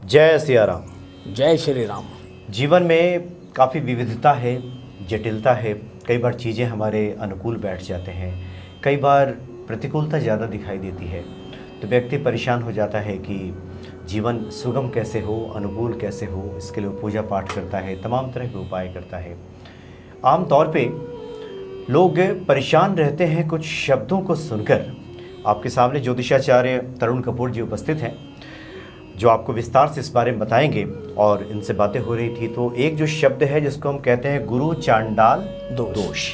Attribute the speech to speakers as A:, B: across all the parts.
A: जय सिया राम।
B: जय श्री राम।
A: जीवन में काफ़ी विविधता है, जटिलता है। कई बार चीज़ें हमारे अनुकूल बैठ जाते हैं, कई बार प्रतिकूलता ज़्यादा दिखाई देती है, तो व्यक्ति परेशान हो जाता है कि जीवन सुगम कैसे हो, अनुकूल कैसे हो। इसके लिए वो पूजा पाठ करता है, तमाम तरह के उपाय करता है। आम तौर पे लोग परेशान रहते हैं कुछ शब्दों को सुनकर। आपके सामने ज्योतिषाचार्य तरुण कपूर जी उपस्थित हैं, जो आपको विस्तार से इस बारे में बताएंगे। और इनसे बातें हो रही थी तो एक जो शब्द है जिसको हम कहते हैं गुरु चांडाल दोष,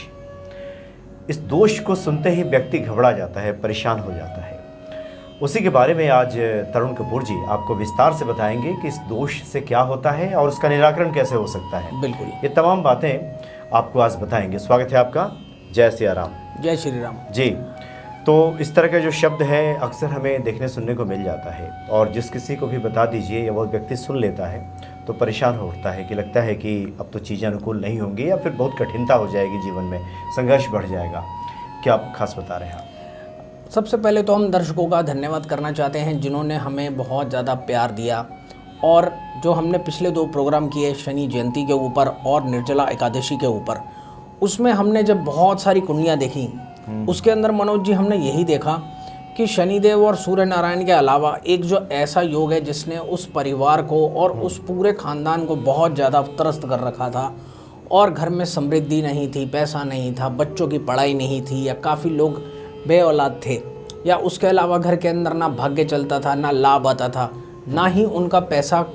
A: इस दोष को सुनते ही व्यक्ति घबरा जाता है, परेशान हो जाता है। उसी के बारे में आज तरुण कपूर जी आपको विस्तार से बताएंगे कि इस दोष से क्या होता है और उसका निराकरण कैसे हो सकता है।
B: बिल्कुल,
A: ये तमाम बातें आपको आज बताएंगे। स्वागत है आपका। जय सिया राम।
B: जय श्री राम
A: जी। तो इस तरह का जो शब्द है अक्सर हमें देखने सुनने को मिल जाता है, और जिस किसी को भी बता दीजिए या वो व्यक्ति सुन लेता है तो परेशान होता है कि लगता है कि अब तो चीज़ें अनुकूल नहीं होंगी या फिर बहुत कठिनता हो जाएगी, जीवन में संघर्ष बढ़ जाएगा। क्या आप खास बता रहे हैं आप?
B: सबसे पहले तो हम दर्शकों का धन्यवाद करना चाहते हैं जिन्होंने हमें बहुत ज़्यादा प्यार दिया, और जो हमने पिछले 2 प्रोग्राम किए शनि जयंती के ऊपर और निर्जला एकादशी के ऊपर, उसमें हमने जब बहुत सारी कुंडलियाँ देखी, उसके अंदर मनोज जी हमने यही देखा कि शनिदेव और सूर्य नारायण के अलावा एक जो ऐसा योग है जिसने उस परिवार को और उस पूरे खानदान को बहुत ज़्यादा त्रस्त कर रखा था, और घर में समृद्धि नहीं थी, पैसा नहीं था, बच्चों की पढ़ाई नहीं थी, या काफ़ी लोग बे औलाद थे, या उसके अलावा घर के अंदर ना भाग्य चलता था, ना लाभ आता था, ना ही उनका पैसा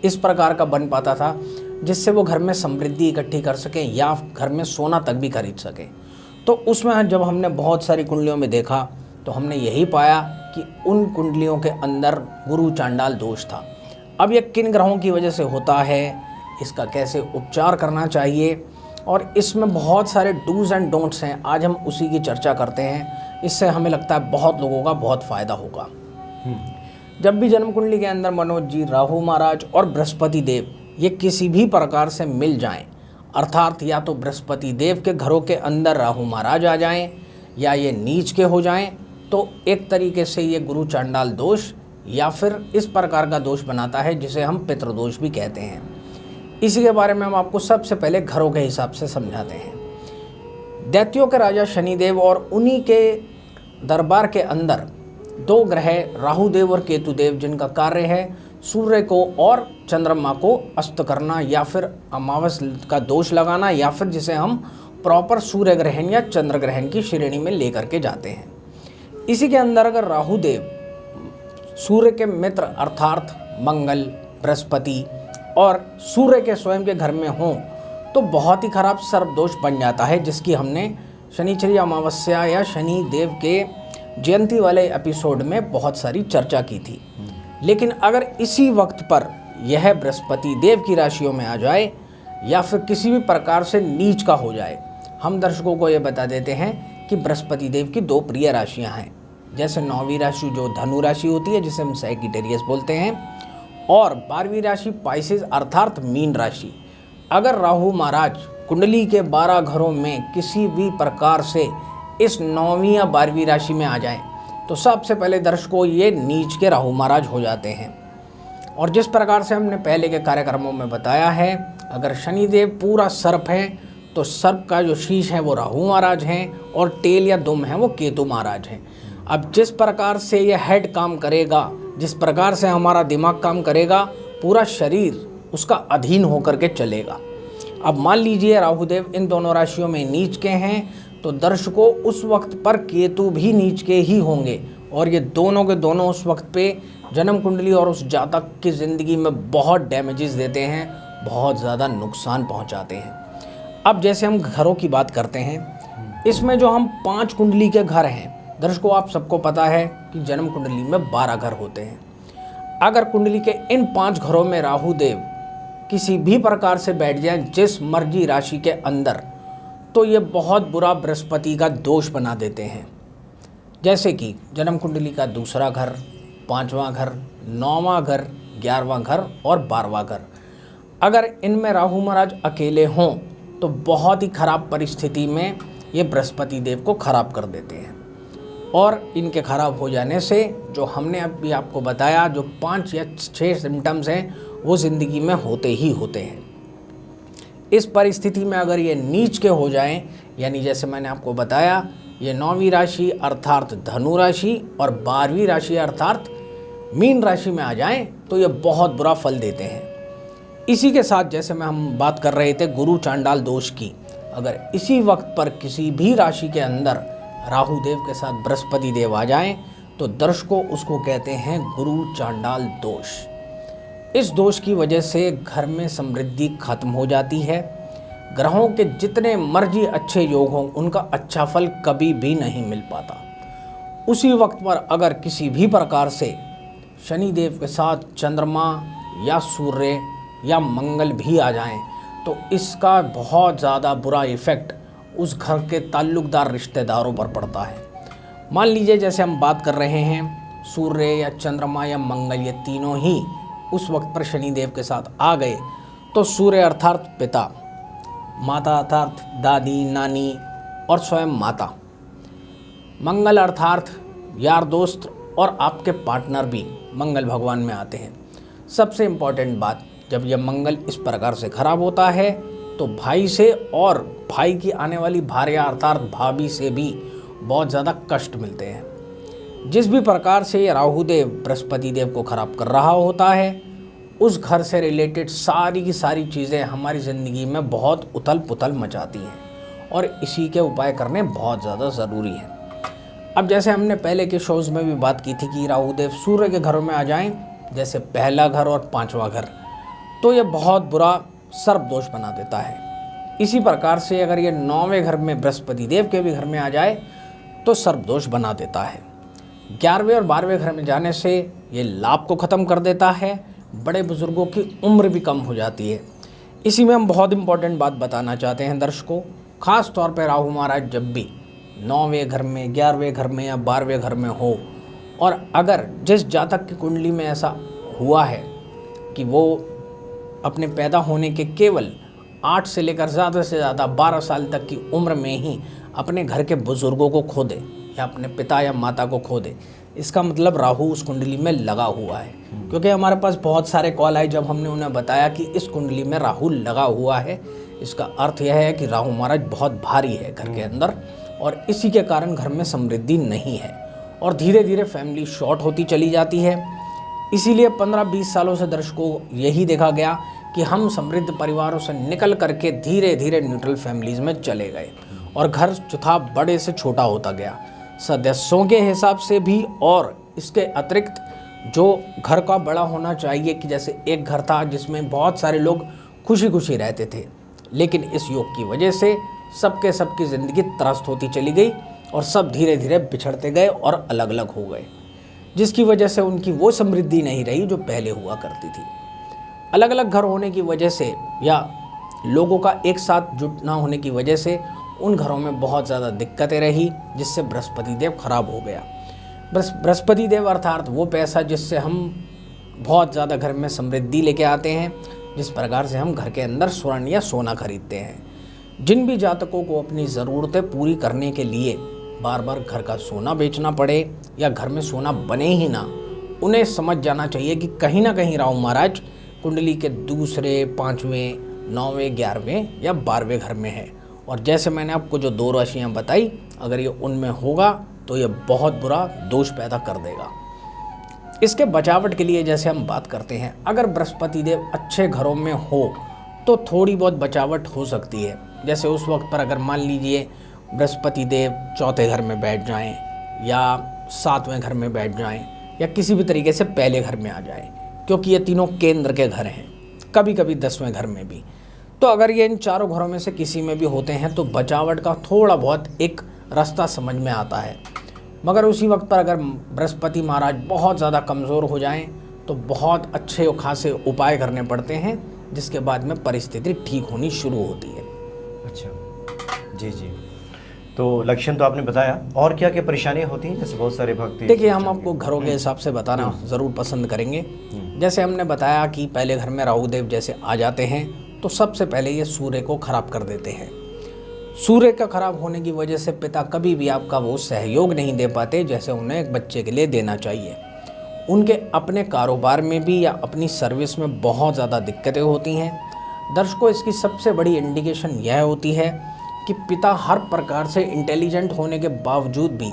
B: इस प्रकार का बन पाता था जिससे वो घर में समृद्धि इकट्ठी कर सकें या घर में सोना तक भी खरीद सकें। तो उसमें जब हमने बहुत सारी कुंडलियों में देखा तो हमने यही पाया कि उन कुंडलियों के अंदर गुरु चांडाल दोष था। अब ये किन ग्रहों की वजह से होता है, इसका कैसे उपचार करना चाहिए, और इसमें बहुत सारे डूज एंड डोंट्स हैं। आज हम उसी की चर्चा करते हैं। इससे हमें लगता है बहुत लोगों का बहुत फ़ायदा होगा। जब भी जन्म कुंडली के अंदर मनोज जी राहु महाराज और बृहस्पति देव ये किसी भी प्रकार से मिल जाएं, अर्थात या तो बृहस्पति देव के घरों के अंदर राहु महाराज आ जाएं या ये नीच के हो जाएं, तो एक तरीके से ये गुरु चांडाल दोष या फिर इस प्रकार का दोष बनाता है जिसे हम पितृदोष भी कहते हैं। इसी के बारे में हम आपको सबसे पहले घरों के हिसाब से समझाते हैं। दैत्यों के राजा शनिदेव और उन्हीं के दरबार के अंदर 2 ग्रह राहुदेव और केतुदेव, जिनका कार्य है सूर्य को और चंद्रमा को अस्त करना या फिर अमावस का दोष लगाना, या फिर जिसे हम प्रॉपर सूर्य ग्रहण या चंद्र ग्रहण की श्रेणी में लेकर के जाते हैं। इसी के अंदर अगर राहुदेव सूर्य के मित्र अर्थात मंगल, बृहस्पति और सूर्य के स्वयं के घर में हों तो बहुत ही खराब सर्पदोष बन जाता है, जिसकी हमने शनिचरी अमावस्या या शनि देव के जयंती वाले एपिसोड में बहुत सारी चर्चा की थी। लेकिन अगर इसी वक्त पर यह बृहस्पति देव की राशियों में आ जाए या फिर किसी भी प्रकार से नीच का हो जाए, हम दर्शकों को ये बता देते हैं कि बृहस्पति देव की 2 प्रिय राशियां हैं। जैसे 9वीं राशि जो धनु राशि होती है, जिसे हम सैगिटेरियस बोलते हैं, और 12वीं राशि पाइसेस अर्थात मीन राशि। अगर राहु महाराज कुंडली के 12 घरों में किसी भी प्रकार से इस 9वीं या 12वीं राशि में आ जाएं, तो सबसे पहले दर्शकों ये नीच के राहु महाराज हो जाते हैं। और जिस प्रकार से हमने पहले के कार्यक्रमों में बताया है, अगर शनिदेव पूरा सर्प है तो सर्प का जो शीश है वो राहु महाराज हैं, और टेल या दुम है वो केतु महाराज हैं। अब जिस प्रकार से ये हेड काम करेगा, जिस प्रकार से हमारा दिमाग काम करेगा, पूरा शरीर उसका अधीन होकर के चलेगा। अब मान लीजिए राहुदेव इन दोनों राशियों में नीच के हैं, तो दर्शकों उस वक्त पर केतु भी नीच के ही होंगे, और ये दोनों के दोनों उस वक्त पे जन्म कुंडली और उस जातक की ज़िंदगी में बहुत डैमेजेस देते हैं, बहुत ज़्यादा नुकसान पहुंचाते हैं। अब जैसे हम घरों की बात करते हैं, इसमें जो हम 5 कुंडली के घर हैं, दर्शकों आप सबको पता है कि जन्म कुंडली में 12 घर होते हैं। अगर कुंडली के इन 5 घरों में राहुदेव किसी भी प्रकार से बैठ जाएं जिस मर्जी राशि के अंदर, तो ये बहुत बुरा बृहस्पति का दोष बना देते हैं। जैसे कि जन्म कुंडली का 2रा घर, 5वां घर, 9वां घर, 11वां घर और 12वां घर, अगर इनमें राहु महाराज अकेले हों तो बहुत ही खराब परिस्थिति में ये बृहस्पति देव को खराब कर देते हैं। और इनके खराब हो जाने से जो हमने अभी आपको बताया जो 5 या 6 सिम्टम्स हैं वो ज़िंदगी में होते ही होते हैं। इस परिस्थिति में अगर ये नीच के हो जाएं, यानी जैसे मैंने आपको बताया ये 9वीं राशि अर्थात धनु राशि और 12वीं राशि अर्थात मीन राशि में आ जाएं, तो ये बहुत बुरा फल देते हैं। इसी के साथ जैसे हम बात कर रहे थे गुरु चांडाल दोष की, अगर इसी वक्त पर किसी भी राशि के अंदर राहु देव के साथ बृहस्पति देव आ जाएं, तो दर्शकों उसको कहते हैं गुरु चांडाल दोष। इस दोष की वजह से घर में समृद्धि खत्म हो जाती है। ग्रहों के जितने मर्जी अच्छे योग हों उनका अच्छा फल कभी भी नहीं मिल पाता। उसी वक्त पर अगर किसी भी प्रकार से शनि देव के साथ चंद्रमा या सूर्य या मंगल भी आ जाएं, तो इसका बहुत ज़्यादा बुरा इफ़ेक्ट उस घर के ताल्लुकदार रिश्तेदारों पर पड़ता है। मान लीजिए जैसे हम बात कर रहे हैं सूर्य या चंद्रमा या मंगल, ये तीनों ही उस वक्त पर शनि देव के साथ आ गए, तो सूर्य अर्थात पिता, माता अर्थात दादी नानी और स्वयं माता, मंगल अर्थात यार दोस्त और आपके पार्टनर भी मंगल भगवान में आते हैं। सबसे इम्पॉर्टेंट बात, जब यह मंगल इस प्रकार से खराब होता है तो भाई से और भाई की आने वाली भार्या अर्थात भाभी से भी बहुत ज़्यादा कष्ट मिलते हैं। जिस भी प्रकार से ये राहु देव बृहस्पति देव को खराब कर रहा होता है, उस घर से रिलेटेड सारी की सारी चीज़ें हमारी ज़िंदगी में बहुत उथल पुथल मचाती हैं और इसी के उपाय करने बहुत ज़्यादा ज़रूरी है। अब जैसे हमने पहले के शोज़ में भी बात की थी कि राहु देव सूर्य के घरों में आ जाएं, जैसे पहला घर और 5वां घर, तो ये बहुत बुरा सर्प दोष बना देता है। इसी प्रकार से अगर ये 9वें घर में बृहस्पति देव के भी घर में आ जाए तो सर्प दोष बना देता है। 11वें और 12वें घर में जाने से ये लाभ को ख़त्म कर देता है। बड़े बुजुर्गों की उम्र भी कम हो जाती है। इसी में हम बहुत इंपॉर्टेंट बात बताना चाहते हैं दर्शकों, ख़ास तौर पर राहु महाराज जब भी 9वें घर में, 11वें घर में या 12वें घर में हो, और अगर जिस जातक की कुंडली में ऐसा हुआ है कि वो अपने पैदा होने के केवल 8 से लेकर ज़्यादा से ज़्यादा 12 साल तक की उम्र में ही अपने घर के बुज़ुर्गों को खो दे या अपने पिता या माता को खो दे, इसका मतलब राहु उस कुंडली में लगा हुआ है। क्योंकि हमारे पास बहुत सारे कॉल आए जब हमने उन्हें बताया कि इस कुंडली में राहु लगा हुआ है, इसका अर्थ यह है कि राहु महाराज बहुत भारी है घर के अंदर और इसी के कारण घर में समृद्धि नहीं है और धीरे धीरे फैमिली शॉर्ट होती चली जाती है। इसीलिए 15-20 सालों से दर्शकों यही देखा गया कि हम समृद्ध परिवारों से निकल करके धीरे धीरे न्यूट्रल फैमिलीज़ में चले गए और घर जो था बड़े से छोटा होता गया, सदस्यों के हिसाब से भी और इसके अतिरिक्त जो घर का बड़ा होना चाहिए कि जैसे एक घर था जिसमें बहुत सारे लोग खुशी खुशी रहते थे, लेकिन इस योग की वजह से सबके सबकी ज़िंदगी त्रस्त होती चली गई और सब धीरे धीरे बिछड़ते गए और अलग अलग हो गए, जिसकी वजह से उनकी वो समृद्धि नहीं रही जो पहले हुआ करती थी। अलग अलग घर होने की वजह से या लोगों का एक साथ जुट ना होने की वजह से उन घरों में बहुत ज़्यादा दिक्कतें रही, जिससे बृहस्पति देव खराब हो गया। बृहस्पति देव अर्थात वो पैसा जिससे हम बहुत ज़्यादा घर में समृद्धि लेके आते हैं, जिस प्रकार से हम घर के अंदर स्वर्ण या सोना खरीदते हैं। जिन भी जातकों को अपनी ज़रूरतें पूरी करने के लिए बार बार घर का सोना बेचना पड़े या घर में सोना बने ही ना, उन्हें समझ जाना चाहिए कि कहीं ना कहीं राहु महाराज कुंडली के दूसरे, 5वें, 9वें, 11वें या 12वें घर में है। और जैसे मैंने आपको जो 2 राशियाँ बताई, अगर ये उनमें होगा तो ये बहुत बुरा दोष पैदा कर देगा। इसके बचावट के लिए जैसे हम बात करते हैं, अगर बृहस्पति देव अच्छे घरों में हो तो थोड़ी बहुत बचावट हो सकती है। जैसे उस वक्त पर अगर मान लीजिए बृहस्पति देव 4थे घर में बैठ जाएं या 7वें घर में बैठ जाएं या किसी भी तरीके से पहले घर में आ जाएं, क्योंकि ये तीनों केंद्र के घर हैं, कभी कभी 10वें घर में भी। तो अगर ये इन चारों घरों में से किसी में भी होते हैं तो बचावट का थोड़ा बहुत एक रास्ता समझ में आता है। मगर उसी वक्त पर अगर बृहस्पति महाराज बहुत ज़्यादा कमज़ोर हो जाएं तो बहुत अच्छे और खासे उपाय करने पड़ते हैं, जिसके बाद में परिस्थिति ठीक होनी शुरू होती है।
A: अच्छा, जी जी। तो लक्षण तो आपने बताया, और क्या क्या परेशानियां होती हैं? जैसे बहुत सारे भक्त,
B: देखिए हम आपको घरों के हिसाब से बताना ज़रूर पसंद करेंगे। जैसे हमने बताया कि पहले घर में राहु देव जैसे आ जाते हैं तो सबसे पहले ये सूर्य को खराब कर देते हैं। सूर्य का खराब होने की वजह से पिता कभी भी आपका वो सहयोग नहीं दे पाते जैसे उन्हें एक बच्चे के लिए देना चाहिए। उनके अपने कारोबार में भी या अपनी सर्विस में बहुत ज़्यादा दिक्कतें होती हैं। दर्शकों, इसकी सबसे बड़ी इंडिकेशन यह होती है कि पिता हर प्रकार से इंटेलिजेंट होने के बावजूद भी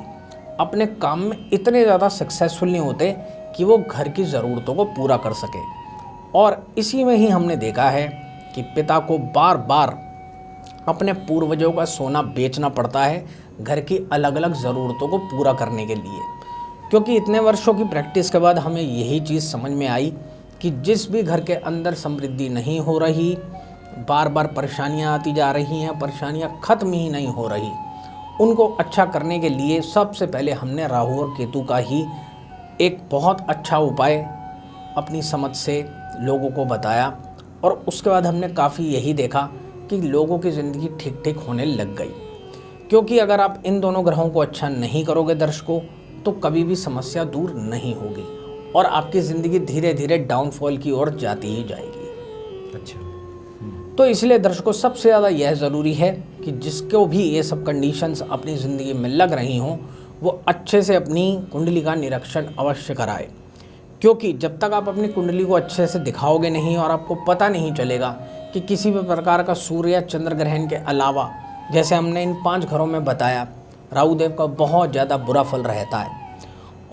B: अपने काम में इतने ज़्यादा सक्सेसफुल नहीं होते कि वो घर की ज़रूरतों को पूरा कर सके। और इसी में ही हमने देखा है कि पिता को बार बार अपने पूर्वजों का सोना बेचना पड़ता है घर की अलग अलग ज़रूरतों को पूरा करने के लिए। क्योंकि इतने वर्षों की प्रैक्टिस के बाद हमें यही चीज़ समझ में आई कि जिस भी घर के अंदर समृद्धि नहीं हो रही, बार बार परेशानियां आती जा रही हैं, परेशानियां ख़त्म ही नहीं हो रही, उनको अच्छा करने के लिए सबसे पहले हमने राहु और केतु का ही एक बहुत अच्छा उपाय अपनी समझ से लोगों को बताया। और उसके बाद हमने काफ़ी यही देखा कि लोगों की ज़िंदगी ठीक ठीक होने लग गई। क्योंकि अगर आप इन दोनों ग्रहों को अच्छा नहीं करोगे दर्शकों, तो कभी भी समस्या दूर नहीं होगी और आपकी ज़िंदगी धीरे धीरे डाउनफॉल की ओर जाती ही जाएगी।
A: अच्छा।
B: तो इसलिए दर्शकों, सबसे ज़्यादा यह ज़रूरी है कि जिसको भी ये सब कंडीशंस अपनी ज़िंदगी में लग रही हों, वो अच्छे से अपनी कुंडली का निरीक्षण अवश्य कराए। क्योंकि जब तक आप अपनी कुंडली को अच्छे से दिखाओगे नहीं और आपको पता नहीं चलेगा कि किसी भी प्रकार का सूर्य या चंद्र ग्रहण के अलावा, जैसे हमने इन 5 घरों में बताया, राहु देव का बहुत ज़्यादा बुरा फल रहता है।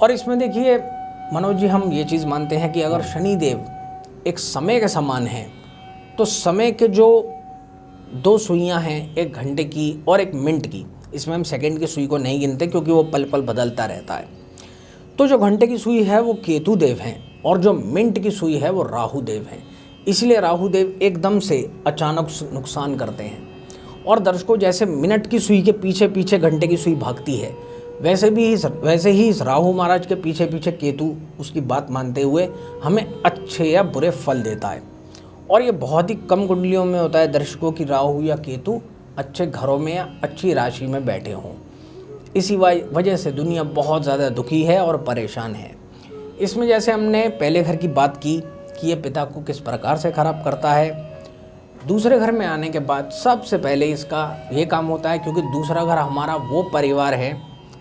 B: और इसमें देखिए मनोज जी, हम ये चीज़ मानते हैं कि अगर शनि देव एक समय के समान है, तो समय के जो 2 सुइयाँ हैं, 1 घंटे की और 1 मिनट की, इसमें हम सेकंड की सुई को नहीं गिनते क्योंकि वो पल पल बदलता रहता है। तो जो घंटे की सुई है वो केतु देव हैं और जो मिनट की सुई है वो राहु देव हैं। इसलिए राहु देव एकदम से अचानक नुकसान करते हैं। और दर्शकों, जैसे मिनट की सुई के पीछे पीछे घंटे की सुई भागती है, वैसे ही इस राहु महाराज के पीछे पीछे केतु उसकी बात मानते हुए हमें अच्छे या बुरे फल देता है। और ये बहुत ही कम कुंडलियों में होता है दर्शकों कि राहु या केतु अच्छे घरों में या अच्छी राशि में बैठे हों। इसी वजह से दुनिया बहुत ज़्यादा दुखी है और परेशान है। इसमें जैसे हमने पहले घर की बात की कि ये पिता को किस प्रकार से ख़राब करता है, दूसरे घर में आने के बाद सबसे पहले इसका ये काम होता है, क्योंकि दूसरा घर हमारा वो परिवार है,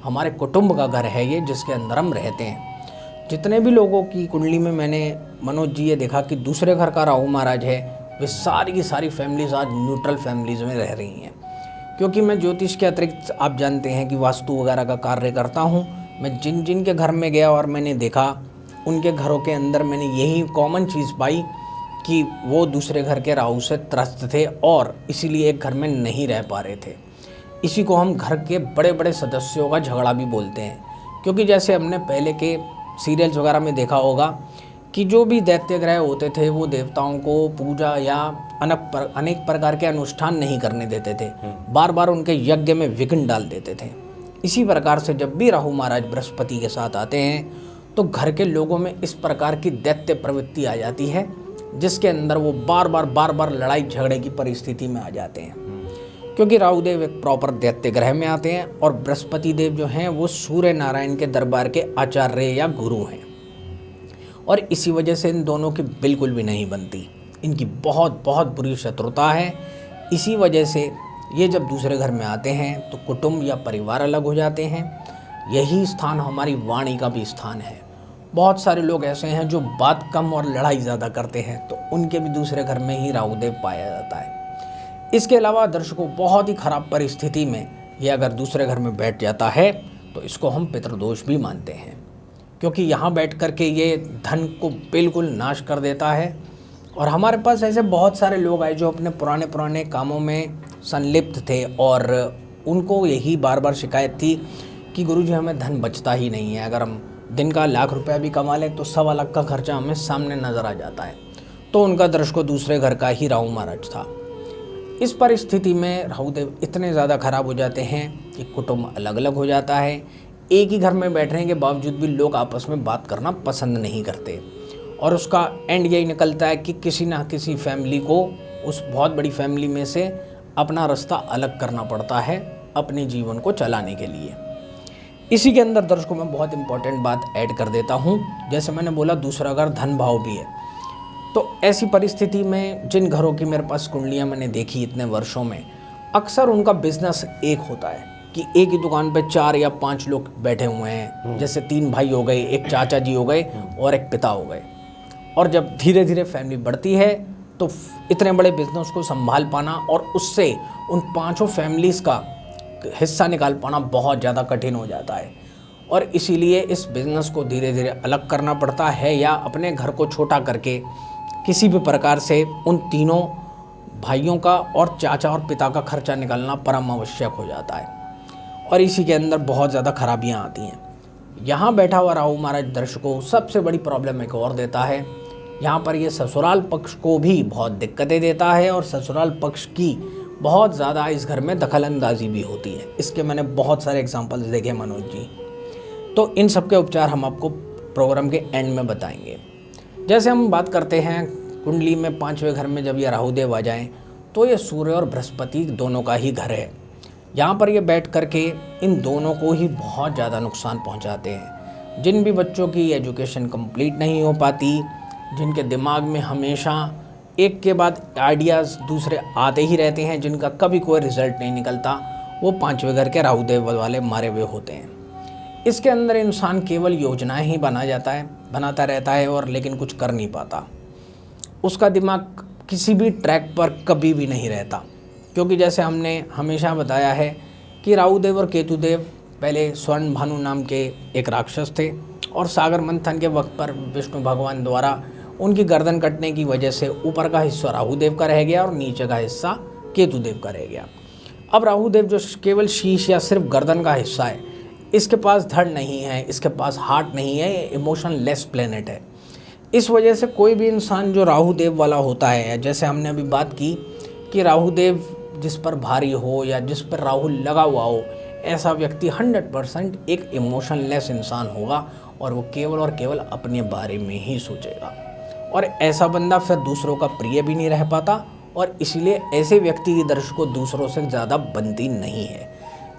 B: हमारे कुटुंब का घर है ये, जिसके अंदर हम रहते हैं। जितने भी लोगों की कुंडली में मैंने मनोज जी ये देखा कि दूसरे घर का राहु महाराज है, वे सारी की सारी फैमिलीज आज न्यूट्रल फैमिलीज में रह रही हैं। क्योंकि मैं ज्योतिष के अतिरिक्त आप जानते हैं कि वास्तु वगैरह का कार्य करता हूँ। मैं जिन जिन के घर में गया और मैंने देखा, उनके घरों के अंदर मैंने यही कॉमन चीज़ पाई कि वो दूसरे घर के राहु से त्रस्त थे और इसीलिए एक घर में नहीं रह पा रहे थे। इसी को हम घर के बड़े बड़े सदस्यों का झगड़ा भी बोलते हैं। क्योंकि जैसे हमने पहले के सीरियल्स वगैरह में देखा होगा कि जो भी दैत्य ग्रह होते थे वो देवताओं को पूजा या अनेक प्रकार के अनुष्ठान नहीं करने देते थे, बार बार उनके यज्ञ में विघ्न डाल देते थे। इसी प्रकार से जब भी राहु महाराज बृहस्पति के साथ आते हैं तो घर के लोगों में इस प्रकार की दैत्य प्रवृत्ति आ जाती है, जिसके अंदर वो बार बार लड़ाई झगड़े की परिस्थिति में आ जाते हैं। क्योंकि राहु देव एक प्रॉपर दैत्य ग्रह में आते हैं और बृहस्पति देव जो हैं वो सूर्य नारायण के दरबार के आचार्य या गुरु हैं। और इसी वजह से इन दोनों की बिल्कुल भी नहीं बनती, इनकी बहुत बहुत बुरी शत्रुता है। इसी वजह से ये जब दूसरे घर में आते हैं तो कुटुंब या परिवार अलग हो जाते हैं। यही स्थान हमारी वाणी का भी स्थान है। बहुत सारे लोग ऐसे हैं जो बात कम और लड़ाई ज़्यादा करते हैं, तो उनके भी दूसरे घर में ही राहुदेव पाया जाता है। इसके अलावा दर्शकों, बहुत ही खराब परिस्थिति में ये अगर दूसरे घर में बैठ जाता है तो इसको हम पितृदोष भी मानते हैं। क्योंकि यहाँ बैठ कर के ये धन को बिल्कुल नाश कर देता है। और हमारे पास ऐसे बहुत सारे लोग आए जो अपने पुराने कामों में संलिप्त थे और उनको यही बार बार शिकायत थी कि गुरुजी हमें धन बचता ही नहीं है। अगर हम दिन का 1,00,000 रुपया भी कमा लें तो 1,15,00,000 का खर्चा हमें सामने नज़र आ जाता है। तो उनका दर्शकों दूसरे घर का ही राहु महाराज था। इस परिस्थिति में राहुदेव इतने ज़्यादा खराब हो जाते हैं कि कुटुंब अलग अलग हो जाता है। एक ही घर में बैठने के बावजूद भी लोग आपस में बात करना पसंद नहीं करते और उसका एंड यही निकलता है कि किसी ना किसी फैमिली को उस बहुत बड़ी फैमिली में से अपना रास्ता अलग करना पड़ता है अपने जीवन को चलाने के लिए। इसी के अंदर दर्शकों मैं बहुत इंपॉर्टेंट बात ऐड कर देता हूँ। जैसे मैंने बोला दूसरा घर धन भाव भी है, तो ऐसी परिस्थिति में जिन घरों की मेरे पास कुंडलियाँ मैंने देखी इतने वर्षों में, अक्सर उनका बिजनेस एक होता है कि एक ही दुकान पे 4 या 5 लोग बैठे हुए हैं, जैसे 3 भाई हो गए, एक चाचा जी हो गए और एक पिता हो गए। और जब धीरे धीरे फैमिली बढ़ती है तो इतने बड़े बिजनेस को संभाल पाना और उससे उन 5 फैमिलीज़ का हिस्सा निकाल पाना बहुत ज़्यादा कठिन हो जाता है। और इसीलिए इस बिज़नेस को धीरे धीरे अलग करना पड़ता है या अपने घर को छोटा करके किसी भी प्रकार से उन तीनों भाइयों का और चाचा और पिता का खर्चा निकालना परम आवश्यक हो जाता है। और इसी के अंदर बहुत ज़्यादा खराबियाँ आती हैं। यहाँ बैठा हुआ राहु महाराज दर्शकों सबसे बड़ी प्रॉब्लम एक और देता है। यहाँ पर ये ससुराल पक्ष को भी बहुत दिक्कतें देता है और ससुराल पक्ष की बहुत ज़्यादा इस घर में दखल अंदाजी भी होती है। इसके मैंने बहुत सारे एग्जांपल्स देखे मनोज जी। तो इन सब के उपचार हम आपको प्रोग्राम के एंड में बताएंगे। जैसे हम बात करते हैं कुंडली में 5वें घर में जब ये राहुदेव आ जाएं तो ये सूर्य और बृहस्पति दोनों का ही घर है। यहाँ पर ये बैठ करके इन दोनों को ही बहुत ज़्यादा नुकसान पहुँचाते हैं। जिन भी बच्चों की एजुकेशन कंप्लीट नहीं हो पाती, जिनके दिमाग में हमेशा एक के बाद आइडियाज़ दूसरे आते ही रहते हैं, जिनका कभी कोई रिजल्ट नहीं निकलता, वो 5वें घर के राहुदेव वाले मारे हुए होते हैं। इसके अंदर इंसान केवल योजनाएं ही बनाता रहता है और लेकिन कुछ कर नहीं पाता। उसका दिमाग किसी भी ट्रैक पर कभी भी नहीं रहता, क्योंकि जैसे हमने हमेशा बताया है कि राहुदेव और केतुदेव पहले स्वर्ण भानु नाम के एक राक्षस थे और सागर मंथन के वक्त पर विष्णु भगवान द्वारा उनकी गर्दन कटने की वजह से ऊपर का हिस्सा राहुदेव का रह गया और नीचे का हिस्सा केतुदेव का रह गया। अब राहुदेव जो केवल शीश या सिर्फ गर्दन का हिस्सा है, इसके पास धड़ नहीं है, इसके पास हार्ट नहीं है, ये इमोशनलेस प्लेनेट है। इस वजह से कोई भी इंसान जो राहुदेव वाला होता है, जैसे हमने अभी बात की कि राहुदेव जिस पर भारी हो या जिस पर राहु लगा हुआ हो, ऐसा व्यक्ति 100% एक इमोशनलेस इंसान होगा और वो केवल और केवल अपने बारे में ही सोचेगा। और ऐसा बंदा फिर दूसरों का प्रिय भी नहीं रह पाता और इसलिए ऐसे व्यक्ति की दर्शकों दूसरों से ज़्यादा बनती नहीं है।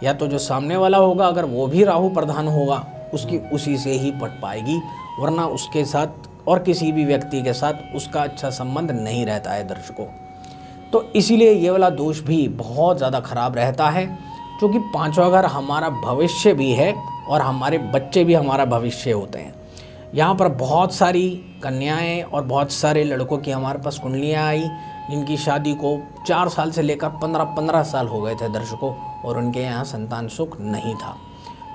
B: या तो जो सामने वाला होगा अगर वो भी राहु प्रधान होगा, उसकी उसी से ही पट पाएगी, वरना उसके साथ और किसी भी व्यक्ति के साथ उसका अच्छा संबंध नहीं रहता है दर्शकों। तो इसीलिए ये वाला दोष भी बहुत ज़्यादा खराब रहता है, क्योंकि 5वां घर हमारा भविष्य भी है और हमारे बच्चे भी हमारा भविष्य होते हैं। यहाँ पर बहुत सारी कन्याएं और बहुत सारे लड़कों की हमारे पास कुंडलियाँ आई, जिनकी शादी को 4 साल से लेकर 15-15 साल हो गए थे दर्शकों, और उनके यहाँ संतान सुख नहीं था।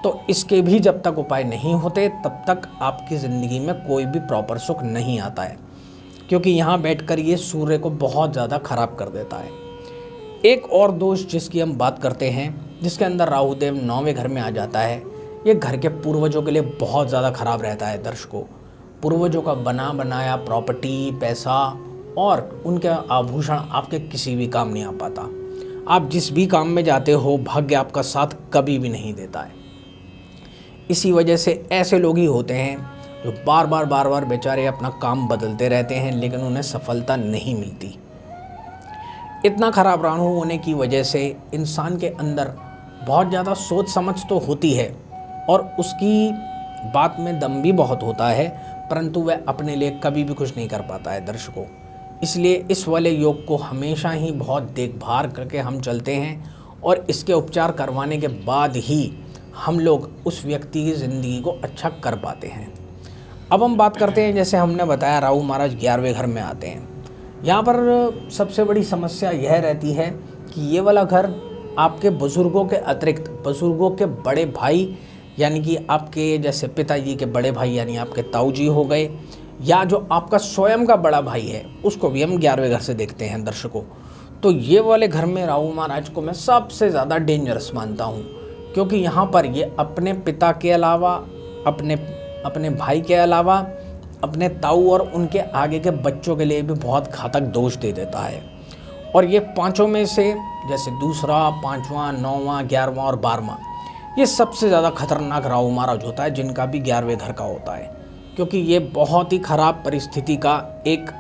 B: तो इसके भी जब तक उपाय नहीं होते तब तक आपकी ज़िंदगी में कोई भी प्रॉपर सुख नहीं आता है, क्योंकि यहाँ बैठकर ये सूर्य को बहुत ज़्यादा खराब कर देता है। एक और दोष जिसकी हम बात करते हैं, जिसके अंदर राहुदेव 9वें घर में आ जाता है, ये घर के पूर्वजों के लिए बहुत ज़्यादा खराब रहता है दर्शकों। पूर्वजों का बना बनाया प्रॉपर्टी, पैसा और उनके आभूषण आपके किसी भी काम नहीं आ पाता। आप जिस भी काम में जाते हो, भाग्य आपका साथ कभी भी नहीं देता है। इसी वजह से ऐसे लोग ही होते हैं जो बार बार बेचारे अपना काम बदलते रहते हैं, लेकिन उन्हें सफलता नहीं मिलती। इतना खराब राहु होने की वजह से इंसान के अंदर बहुत ज़्यादा सोच समझ तो होती है और उसकी बात में दम भी बहुत होता है, परंतु वह अपने लिए कभी भी कुछ नहीं कर पाता है दर्शकों। इसलिए इस वाले योग को हमेशा ही बहुत देखभाल करके हम चलते हैं और इसके उपचार करवाने के बाद ही हम लोग उस व्यक्ति की ज़िंदगी को अच्छा कर पाते हैं। अब हम बात करते हैं, जैसे हमने बताया राहु महाराज 11वें घर में आते हैं। यहाँ पर सबसे बड़ी समस्या यह रहती है कि ये वाला घर आपके बुज़ुर्गों के अतिरिक्त बुज़ुर्गों के बड़े भाई, यानी कि आपके जैसे पिताजी के बड़े भाई यानी आपके ताऊ जी हो गए, या जो आपका स्वयं का बड़ा भाई है, उसको भी हम 11वें घर से देखते हैं दर्शकों। तो ये वाले घर में राहु महाराज को मैं सबसे ज़्यादा डेंजरस मानता हूँ, क्योंकि यहाँ पर ये अपने पिता के अलावा, अपने भाई के अलावा, अपने ताऊ और उनके आगे के बच्चों के लिए भी बहुत घातक दोष दे देता है। और ये 5 में से जैसे दूसरा, 5वां, 9वां, 11वां और 12वां, ये सबसे ज़्यादा खतरनाक राहु महाराज होता है, जिनका भी 11वें घर का होता है, क्योंकि ये बहुत ही ख़राब परिस्थिति का एक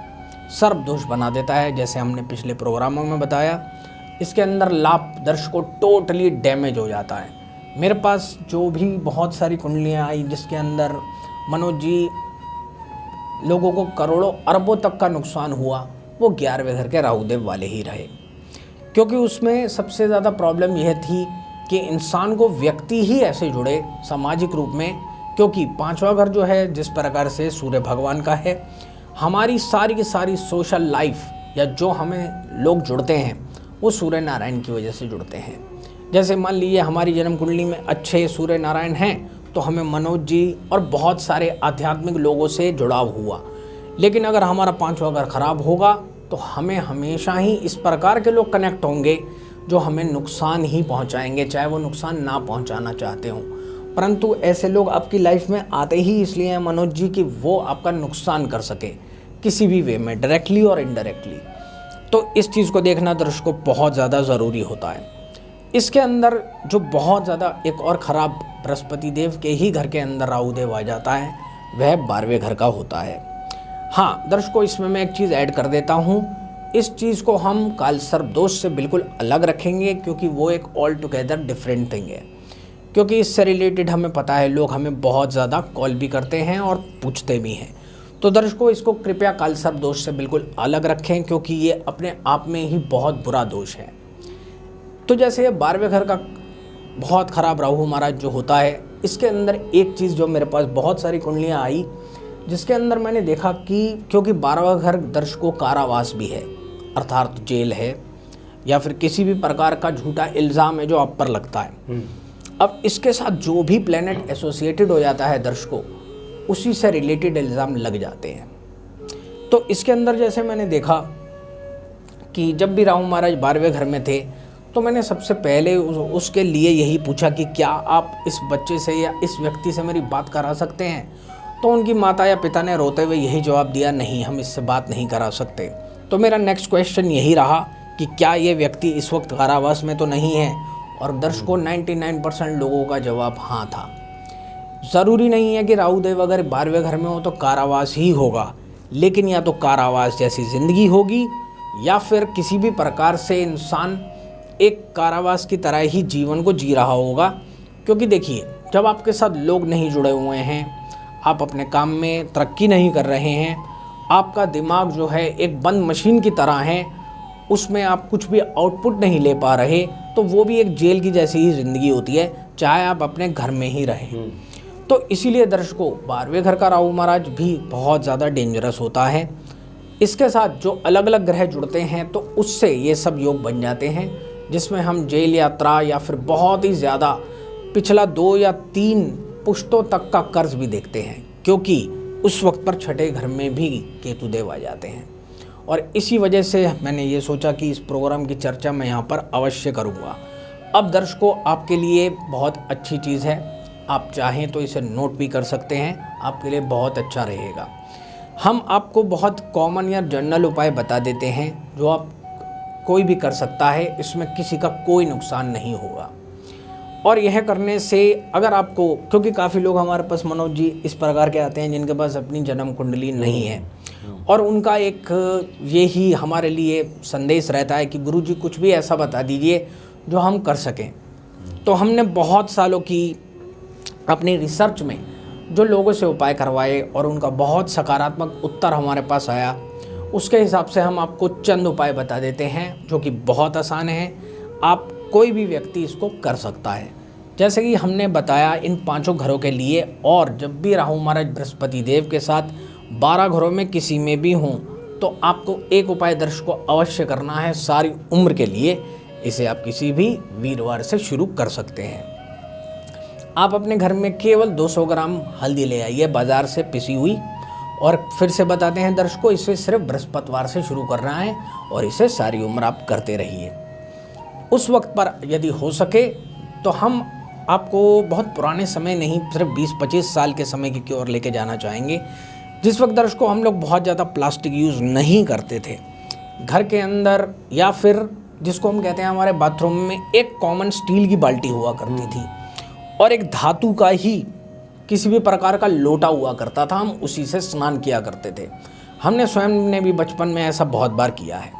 B: सर्प दोष बना देता है। जैसे हमने पिछले प्रोग्रामों में बताया, इसके अंदर लाभ दर्शकों टोटली डैमेज हो जाता है। मेरे पास जो भी बहुत सारी कुंडलियाँ आई जिसके अंदर मनोज जी लोगों को करोड़ों अरबों तक का नुकसान हुआ, वो 11वें घर के राहुदेव वाले ही रहे। क्योंकि उसमें सबसे ज़्यादा प्रॉब्लम यह थी कि इंसान को व्यक्ति ही ऐसे जुड़े सामाजिक रूप में, क्योंकि पांचवा घर जो है जिस प्रकार से सूर्य भगवान का है, हमारी सारी की सारी सोशल लाइफ या जो हमें लोग जुड़ते हैं वो सूर्य नारायण की वजह से जुड़ते हैं। जैसे मान लीजिए हमारी जन्म कुंडली में अच्छे सूर्य नारायण हैं तो हमें मनोज जी और बहुत सारे आध्यात्मिक लोगों से जुड़ाव हुआ। लेकिन अगर हमारा पांचवा घर खराब होगा तो हमें हमेशा ही इस प्रकार के लोग कनेक्ट होंगे जो हमें नुकसान ही पहुंचाएंगे, चाहे वो नुकसान ना पहुंचाना चाहते हों। परंतु ऐसे लोग आपकी लाइफ में आते ही इसलिए हैं मनोज जी कि वो आपका नुकसान कर सके किसी भी वे में, डायरेक्टली और इनडायरेक्टली। तो इस चीज़ को देखना दर्शकों बहुत ज़्यादा ज़रूरी होता है। इसके अंदर जो बहुत ज़्यादा एक और ख़राब बृहस्पति देव के ही घर के अंदर राहु देव आ जाता है, वह 12वें घर का होता है। हाँ दर्शकों, इसमें मैं एक चीज़ ऐड कर देता हूँ। इस चीज़ को हम कालसर्प दोष से बिल्कुल अलग रखेंगे क्योंकि वो एक ऑल टुगेदर डिफरेंट थिंग है। क्योंकि इससे रिलेटेड हमें पता है लोग हमें बहुत ज़्यादा कॉल भी करते हैं और पूछते भी हैं। तो दर्शकों इसको कृपया कालसर्प दोष से बिल्कुल अलग रखें क्योंकि ये अपने आप में ही बहुत बुरा दोष है। तो जैसे ये 12वें घर का बहुत ख़राब राहु महाराज जो होता है, इसके अंदर एक चीज़ जो मेरे पास बहुत सारी कुंडलियाँ आई जिसके अंदर मैंने देखा कि क्योंकि 12वां घर दर्शकों कारावास भी है, अर्थात जेल है या फिर किसी भी प्रकार का झूठा इल्ज़ाम है जो आप पर लगता है। अब इसके साथ जो भी प्लेनेट एसोसिएटेड हो जाता है दर्शकों, उसी से रिलेटेड इल्ज़ाम लग जाते हैं। तो इसके अंदर जैसे मैंने देखा कि जब भी राहु महाराज 12वें घर में थे तो मैंने सबसे पहले उसके लिए यही पूछा कि क्या आप इस बच्चे से या इस व्यक्ति से मेरी बात करा सकते हैं। तो उनकी माता या पिता ने रोते हुए यही जवाब दिया, नहीं हम इससे बात नहीं करा सकते। तो मेरा नेक्स्ट क्वेश्चन यही रहा कि क्या ये व्यक्ति इस वक्त कारावास में तो नहीं है। और दर्शकों 99% लोगों का जवाब हाँ था। ज़रूरी नहीं है कि राहु देव अगर 12वें घर में हो तो कारावास ही होगा, लेकिन या तो कारावास जैसी ज़िंदगी होगी या फिर किसी भी प्रकार से इंसान एक कारावास की तरह ही जीवन को जी रहा होगा। क्योंकि देखिए जब आपके साथ लोग नहीं जुड़े हुए हैं, आप अपने काम में तरक्की नहीं कर रहे हैं, आपका दिमाग जो है एक बंद मशीन की तरह है, उसमें आप कुछ भी आउटपुट नहीं ले पा रहे, तो वो भी एक जेल की जैसी ही ज़िंदगी होती है, चाहे आप अपने घर में ही रहें। तो इसीलिए दर्शकों 12वें घर का राहु महाराज भी बहुत ज़्यादा डेंजरस होता है। इसके साथ जो अलग अलग ग्रह जुड़ते हैं तो उससे ये सब योग बन जाते हैं जिसमें हम जेल यात्रा या फिर बहुत ही ज़्यादा पिछला 2 या 3 पुश्तों तक का कर्ज भी देखते हैं, क्योंकि उस वक्त पर छठे घर में भी केतु देव आ जाते हैं। और इसी वजह से मैंने ये सोचा कि इस प्रोग्राम की चर्चा मैं यहाँ पर अवश्य करूँगा। अब दर्शकों आपके लिए बहुत अच्छी चीज़ है, आप चाहें तो इसे नोट भी कर सकते हैं, आपके लिए बहुत अच्छा रहेगा। हम आपको बहुत कॉमन या जनरल उपाय बता देते हैं जो आप कोई भी कर सकता है, इसमें किसी का कोई नुकसान नहीं होगा। और यह करने से अगर आपको, क्योंकि काफ़ी लोग हमारे पास मनोज जी इस प्रकार के आते हैं जिनके पास अपनी जन्म कुंडली नहीं है और उनका एक यही हमारे लिए संदेश रहता है कि गुरुजी कुछ भी ऐसा बता दीजिए जो हम कर सकें। तो हमने बहुत सालों की अपनी रिसर्च में जो लोगों से उपाय करवाए और उनका बहुत सकारात्मक उत्तर हमारे पास आया, उसके हिसाब से हम आपको चंद उपाय बता देते हैं जो कि बहुत आसान है, आप कोई भी व्यक्ति इसको कर सकता है। जैसे कि हमने बताया इन 5 घरों के लिए, और जब भी राहु महाराज बृहस्पति देव के साथ 12 घरों में किसी में भी हों तो आपको एक उपाय दर्शकों अवश्य करना है सारी उम्र के लिए। इसे आप किसी भी वीरवार से शुरू कर सकते हैं। आप अपने घर में केवल 200 ग्राम हल्दी ले आइए बाज़ार से पिसी हुई, और फिर से बताते हैं दर्शकों इसे सिर्फ बृहस्पतिवार से शुरू करना है और इसे सारी उम्र आप करते रहिए। उस वक्त पर यदि हो सके तो हम आपको बहुत पुराने समय नहीं, सिर्फ 20-25 साल के समय की ओर लेके जाना चाहेंगे, जिस वक्त दर्शकों हम लोग बहुत ज़्यादा प्लास्टिक यूज़ नहीं करते थे घर के अंदर, या फिर जिसको हम कहते हैं हमारे बाथरूम में एक कॉमन स्टील की बाल्टी हुआ करती थी और एक धातु का ही किसी भी प्रकार का लोटा हुआ करता था, हम उसी से स्नान किया करते थे। हमने स्वयं ने भी बचपन में ऐसा बहुत बार किया है।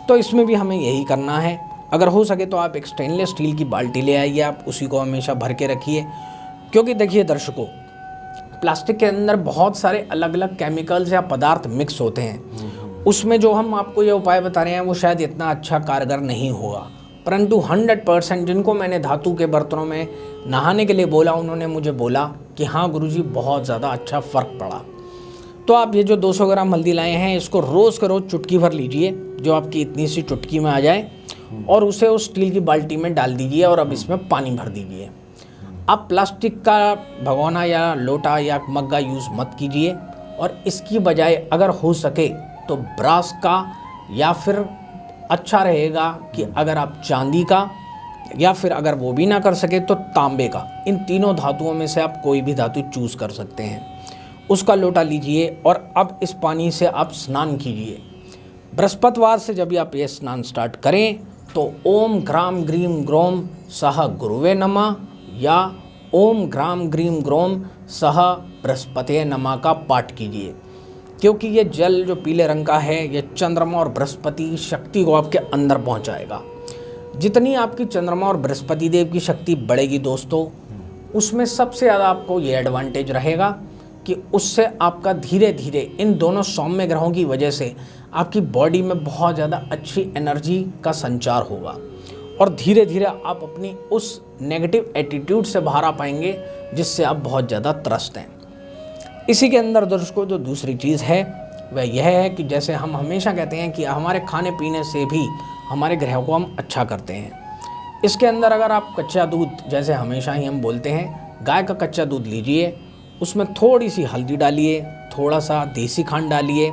B: तो इसमें भी हमें यही करना है। अगर हो सके तो आप एक स्टेनलेस स्टील की बाल्टी ले आइए, आप उसी को हमेशा भर के रखिए। क्योंकि देखिए दर्शकों, प्लास्टिक के अंदर बहुत सारे अलग अलग केमिकल्स या पदार्थ मिक्स होते हैं उसमें जो हम आपको ये उपाय बता रहे हैं वो शायद इतना अच्छा कारगर नहीं होगा, परंतु 100% जिनको मैंने धातु के बर्तनों में नहाने के लिए बोला उन्होंने मुझे बोला कि हाँ गुरुजी बहुत ज़्यादा अच्छा फ़र्क पड़ा। तो आप ये जो 200 ग्राम हल्दी लाए हैं इसको रोज़ के रोज़ चुटकी भर लीजिए, जो आपकी इतनी सी चुटकी में आ जाए, और उसे उस स्टील की बाल्टी में डाल दीजिए और अब इसमें पानी भर दीजिए। आप प्लास्टिक का भगोना या लोटा या मग्गा यूज़ मत कीजिए, और इसकी बजाय अगर हो सके तो ब्रास का, या फिर अच्छा रहेगा कि अगर आप चांदी का, या फिर अगर वो भी ना कर सके तो तांबे का, इन तीनों धातुओं में से आप कोई भी धातु चूज़ कर सकते हैं। उसका लोटा लीजिए और अब इस पानी से आप स्नान कीजिए। बृहस्पतिवार से जब भी आप ये स्नान स्टार्ट करें तो ओम ग्राम ग्रीम ग्रोम सह गुरुवे नमः या ओम ग्राम ग्रीम ग्रोम सह बृहस्पते नमः का पाठ कीजिए, क्योंकि ये जल जो पीले रंग का है ये चंद्रमा और बृहस्पति शक्ति को आपके अंदर पहुंचाएगा। जितनी आपकी चंद्रमा और बृहस्पति देव की शक्ति बढ़ेगी दोस्तों, उसमें सबसे ज़्यादा आपको ये एडवांटेज रहेगा कि उससे आपका धीरे धीरे इन दोनों सौम्य ग्रहों की वजह से आपकी बॉडी में बहुत ज़्यादा अच्छी एनर्जी का संचार होगा, और धीरे धीरे आप अपनी उस नेगेटिव एटीट्यूड से बाहर आ पाएंगे जिससे आप बहुत ज़्यादा त्रस्त हैं। इसी के अंदर दर्शकों जो दूसरी चीज़ है वह यह है कि जैसे हम हमेशा कहते हैं कि हमारे खाने पीने से भी हमारे ग्रह को हम अच्छा करते हैं। इसके अंदर अगर आप कच्चा दूध, जैसे हमेशा ही हम बोलते हैं, गाय का कच्चा दूध लीजिए, उसमें थोड़ी सी हल्दी डालिए, थोड़ा सा देसी खांड डालिए,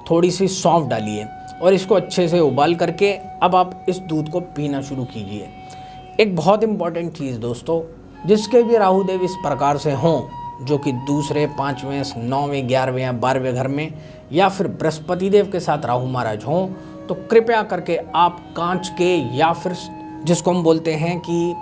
B: थोड़ी सी सौंफ डालिए, और इसको अच्छे से उबाल करके अब आप इस दूध को पीना शुरू कीजिए। एक बहुत इम्पॉर्टेंट चीज़ दोस्तों, जिसके भी राहु देव इस प्रकार से हों, जो कि दूसरे, 5वें, 9वें, 11वें या 12वें घर में, या फिर बृहस्पति देव के साथ राहु महाराज हों, तो कृपया करके आप कांच के, या फिर जिसको हम बोलते हैं कि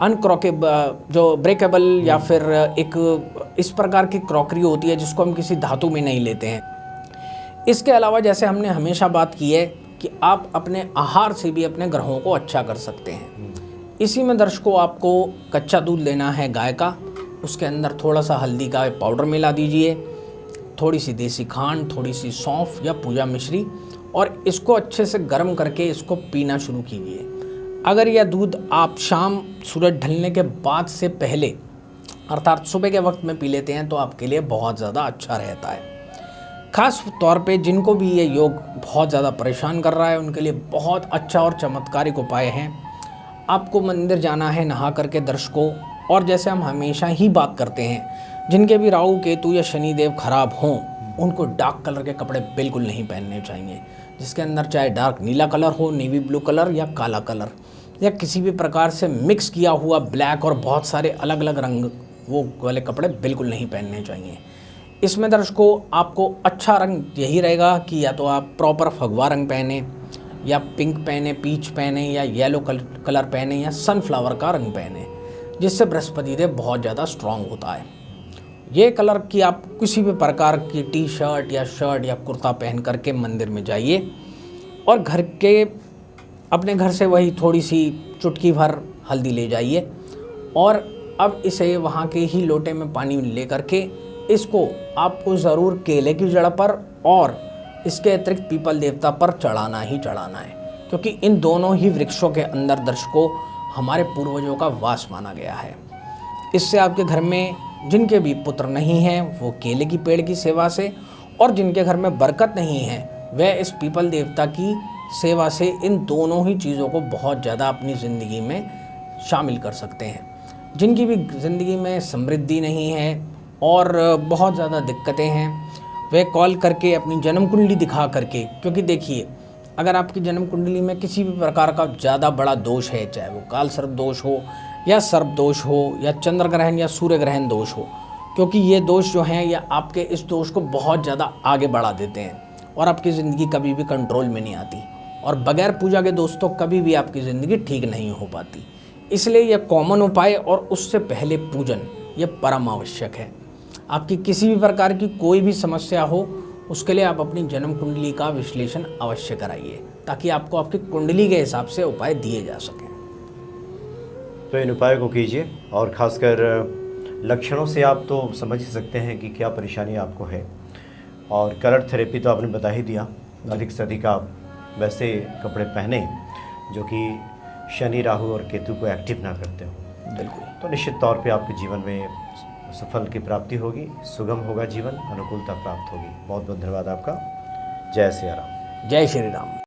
B: अनक्रॉकेबल, जो ब्रेकेबल, या फिर एक इस प्रकार की क्रॉकरी होती है जिसको हम किसी धातु में नहीं लेते हैं। इसके अलावा जैसे हमने हमेशा बात की है कि आप अपने आहार से भी अपने ग्रहों को अच्छा कर सकते हैं। इसी में दर्शकों आपको कच्चा दूध लेना है गाय का, उसके अंदर थोड़ा सा हल्दी का पाउडर मिला दीजिए, थोड़ी सी देसी खांड, थोड़ी सी सौंफ या पूजा मिश्री, और इसको अच्छे से गर्म करके इसको पीना शुरू कीजिए। अगर यह दूध आप शाम सूरज ढलने के बाद से पहले, अर्थात सुबह के वक्त में पी लेते हैं तो आपके लिए बहुत ज़्यादा अच्छा रहता है। खास तौर पे जिनको भी ये योग बहुत ज़्यादा परेशान कर रहा है उनके लिए बहुत अच्छा और चमत्कारिक उपाय हैं। आपको मंदिर जाना है नहा करके दर्शकों, और जैसे हम हमेशा ही बात करते हैं, जिनके भी राहु केतु या शनिदेव खराब हों उनको डार्क कलर के कपड़े बिल्कुल नहीं पहनने चाहिए, जिसके अंदर चाहे डार्क नीला कलर हो, नेवी ब्लू कलर या काला कलर, या किसी भी प्रकार से मिक्स किया हुआ ब्लैक और बहुत सारे अलग अलग रंग वो वाले कपड़े बिल्कुल नहीं पहनने चाहिए। इसमें दर्शकों आपको अच्छा रंग यही रहेगा कि या तो आप प्रॉपर फगवा रंग पहने, या पिंक पहने, पीच पहने, या येलो कलर पहने, या सनफ्लावर का रंग पहने, जिससे बृहस्पति देव बहुत ज़्यादा स्ट्रांग होता है। ये कलर की आप किसी भी प्रकार की टी शर्ट या शर्ट या कुर्ता पहन करके मंदिर में जाइए, और घर के अपने घर से वही थोड़ी सी चुटकी भर हल्दी ले जाइए, और अब इसे वहाँ के ही लोटे में पानी ले करके इसको आपको ज़रूर केले की जड़ पर और इसके अतिरिक्त पीपल देवता पर चढ़ाना ही चढ़ाना है, क्योंकि इन दोनों ही वृक्षों के अंदर दर्शकों हमारे पूर्वजों का वास माना गया है। इससे आपके घर में जिनके भी पुत्र नहीं हैं वो केले की पेड़ की सेवा से, और जिनके घर में बरकत नहीं है वह इस पीपल देवता की सेवा से इन दोनों ही चीज़ों को बहुत ज़्यादा अपनी ज़िंदगी में शामिल कर सकते हैं। जिनकी भी ज़िंदगी में समृद्धि नहीं है और बहुत ज़्यादा दिक्कतें हैं, वे कॉल करके अपनी जन्म कुंडली दिखा करके, क्योंकि देखिए अगर आपकी जन्म कुंडली में किसी भी प्रकार का ज़्यादा बड़ा दोष है, चाहे वो काल सर्प दोष हो या सर्प दोष हो या चंद्र ग्रहण या सूर्य ग्रहण दोष हो, क्योंकि ये दोष जो हैं ये आपके इस दोष को बहुत ज़्यादा आगे बढ़ा देते हैं और आपकी ज़िंदगी कभी भी कंट्रोल में नहीं आती, और बगैर पूजा के दोस्तों कभी भी आपकी ज़िंदगी ठीक नहीं हो पाती। इसलिए यह कॉमन उपाय और उससे पहले पूजन ये परम आवश्यक है। आपकी किसी भी प्रकार की कोई भी समस्या हो उसके लिए आप अपनी जन्म कुंडली का विश्लेषण अवश्य कराइए, ताकि आपको आपकी कुंडली के हिसाब से उपाय दिए जा सकें।
A: तो इन उपायों को कीजिए, और ख़ासकर लक्षणों से आप तो समझ ही सकते हैं कि क्या परेशानी आपको है। और कलर थेरेपी तो आपने बता ही दिया, अधिक से अधिक आप वैसे कपड़े पहने जो कि शनि, राहु और केतु को एक्टिव ना करते हो।
B: बिल्कुल।
A: तो निश्चित तौर पे आपके जीवन में सफल की प्राप्ति होगी, सुगम होगा जीवन, अनुकूलता प्राप्त होगी। बहुत बहुत धन्यवाद आपका। जय सिया राम।
B: जय श्री राम।